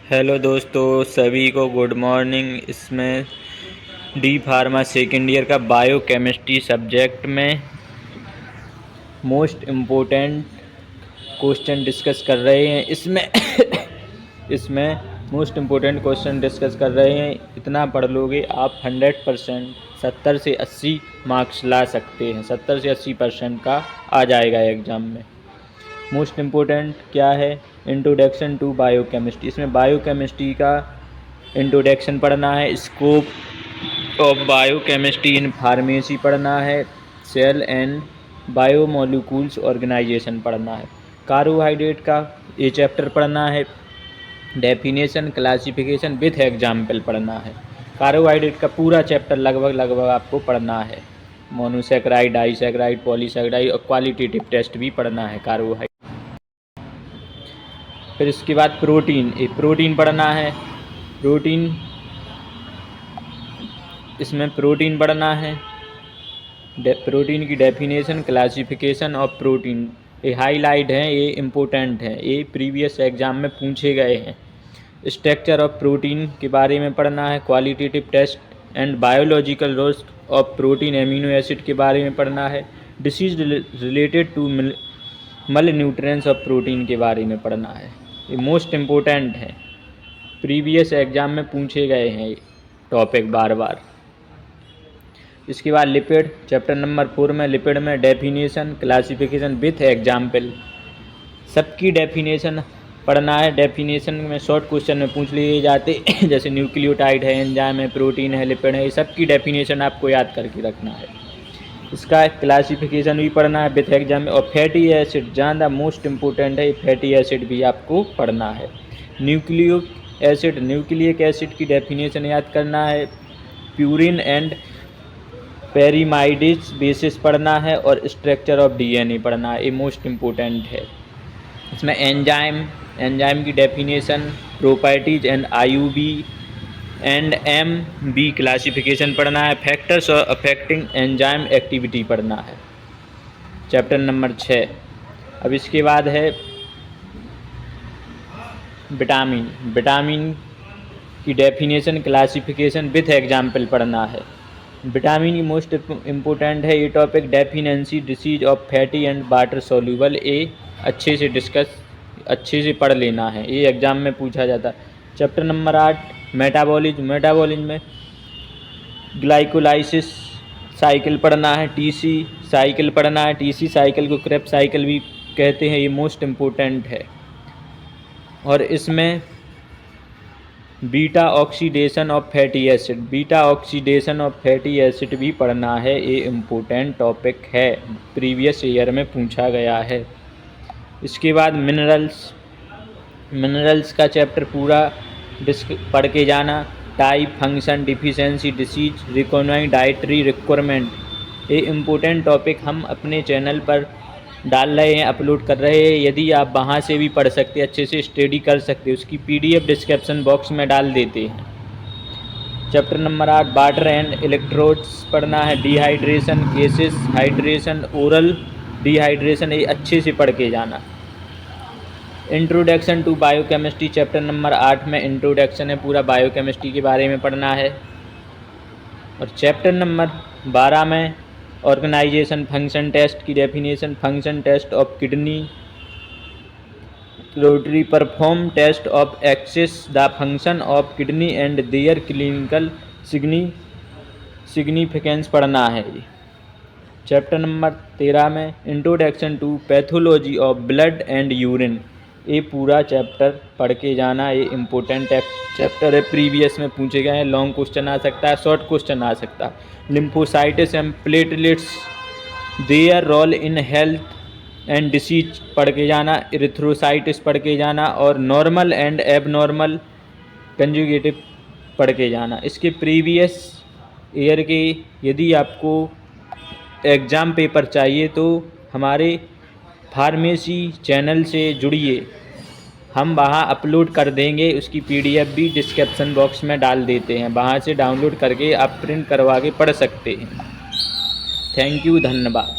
Hello दोस्तों, सभी को गुड मॉर्निंग। इसमें डी फार्मा सेकेंड ईयर का बायोकेमिस्ट्री सब्जेक्ट में मोस्ट इम्पोर्टेंट क्वेश्चन डिस्कस कर रहे हैं। इसमें मोस्ट इम्पोर्टेंट क्वेश्चन डिस्कस कर रहे हैं। इतना पढ़ लोगे आप 100% 70 से 80 मार्क्स ला सकते हैं। 70 से 80% का आ जाएगा एग्ज़ाम में। मोस्ट इम्पोर्टेंट क्या है? Introduction to biochemistry. इसमें बायोकेमिस्ट्री का इंट्रोडक्शन पढ़ना है, scope of biochemistry in pharmacy पढ़ना है, सेल एंड बायोमोलिक्यूल्स ऑर्गेनाइजेशन पढ़ना है, कार्बोहाइड्रेट का ये चैप्टर पढ़ना है, डेफिनेशन क्लासिफिकेशन विथ एग्जाम्पल पढ़ना है। कार्बोहाइड्रेट का पूरा चैप्टर लगभग आपको पढ़ना है। मोनोसेक्राइड, डाइसेक्राइड, पॉलीसेक्राइड और क्वालिटेटिव टेस्ट भी पढ़ना है कार्बोहाइड्रेट। फिर इसके बाद प्रोटीन पढ़ना है। इसमें प्रोटीन पढ़ना है, प्रोटीन की डेफिनेशन, क्लासिफिकेशन ऑफ प्रोटीन। ये हाईलाइट हैं, ये इम्पोर्टेंट हैं, ये प्रीवियस एग्ज़ाम में पूछे गए हैं। स्ट्रक्चर ऑफ प्रोटीन के बारे में पढ़ना है, qualitative test and biological roles of protein, amino acid के बारे में पढ़ना है, disease related to malnutrients of protein के बारे में पढ़ना है। ये मोस्ट इम्पोर्टेंट है, प्रीवियस एग्ज़ाम में पूछे गए हैं ये टॉपिक बार बार। इसके बाद लिपिड, चैप्टर नंबर 4 में लिपिड में डेफिनेशन, क्लासिफिकेशन विथ एग्जाम्पल, सबकी डेफिनेशन पढ़ना है। डेफिनेशन में शॉर्ट क्वेश्चन में पूछ लिए जाते जैसे न्यूक्लियोटाइड है, एंजाइम है, प्रोटीन है, लिपिड है, ये सबकी डेफिनेशन आपको याद करके रखना है। इसका क्लासिफिकेशन भी पढ़ना है विथ एग्जाम। और फैटी एसिड ज़्यादा मोस्ट इम्पोर्टेंट है, फैटी एसिड भी आपको पढ़ना है। न्यूक्लिक एसिड की डेफिनेशन याद करना है। प्यूरिन एंड पेरीमाइडिस बेसिस पढ़ना है और स्ट्रक्चर ऑफ डीएनए पढ़ना है, ये मोस्ट इम्पोर्टेंट है। इसमें एंजाइम की definition, properties and IUB and MB classification पढ़ना है। फैक्टर्स अफेक्टिंग एंजाइम एक्टिविटी पढ़ना है, चैप्टर नंबर 6। अब इसके बाद है विटामिन की डेफिनेशन, क्लासिफिकेशन विथ एग्जाम्पल पढ़ना है। विटामिन की मोस्ट इम्पोर्टेंट है ये topic, deficiency disease of fatty and water soluble. ये अच्छे से पढ़ लेना है, ये एग्ज़ाम में पूछा जाता है। चैप्टर नंबर 8 मेटाबॉलिज्म में ग्लाइकोलाइसिस साइकिल पढ़ना है, टीसी साइकिल पढ़ना है। टीसी साइकिल को क्रेब्स साइकिल भी कहते हैं, ये मोस्ट इम्पोर्टेंट है। और इसमें beta oxidation of fatty acid भी पढ़ना है, ये इम्पोर्टेंट टॉपिक है, प्रीवियस ईयर में पूछा गया है। इसके बाद मिनरल्स का चैप्टर पूरा पढ़ के जाना। Type, function, deficiency, disease, recognise dietary requirement, ये इम्पोर्टेंट टॉपिक हम अपने चैनल पर डाल रहे हैं, अपलोड कर रहे हैं। यदि आप वहाँ से भी पढ़ सकते, अच्छे से स्टडी कर सकते, उसकी पीडीएफ डिस्क्रिप्शन बॉक्स में डाल देते हैं। Chapter number 8 water and electrodes पढ़ना है। Dehydration cases, hydration, oral dehydration, ये अच्छे से पढ़ के जाना। Introduction to biochemistry, chapter number 8 में इंट्रोडक्शन है, पूरा बायोकेमिस्ट्री के बारे में पढ़ना है। और चैप्टर नंबर 12 में ऑर्गेनाइजेशन, फंक्शन टेस्ट की definition, function test of kidney, rotary perform test of access the function of kidney and their clinical significance पढ़ना है। चैप्टर नंबर 13 में introduction to pathology of blood and urine, ये पूरा chapter पढ़ के जाना, ये इम्पोर्टेंट चैप्टर है, प्रीवियस में पूछे गए हैं। लॉन्ग क्वेश्चन आ सकता है, शॉर्ट क्वेश्चन आ सकता है। Lymphocytes and platelets, their role in health and disease पढ़ के जाना। इरिथ्रोसाइटिस पढ़ के जाना और नॉर्मल एंड एबनॉर्मल कंजुगेटिव पढ़ के जाना। इसके प्रीवियस ईयर के यदि आपको एग्ज़ाम पेपर चाहिए तो हमारे फार्मेसी चैनल से जुड़िए, हम वहाँ अपलोड कर देंगे, उसकी पीडीएफ भी डिस्क्रिप्शन बॉक्स में डाल देते हैं, वहाँ से डाउनलोड करके आप प्रिंट करवा के पढ़ सकते हैं। थैंक यू, धन्यवाद।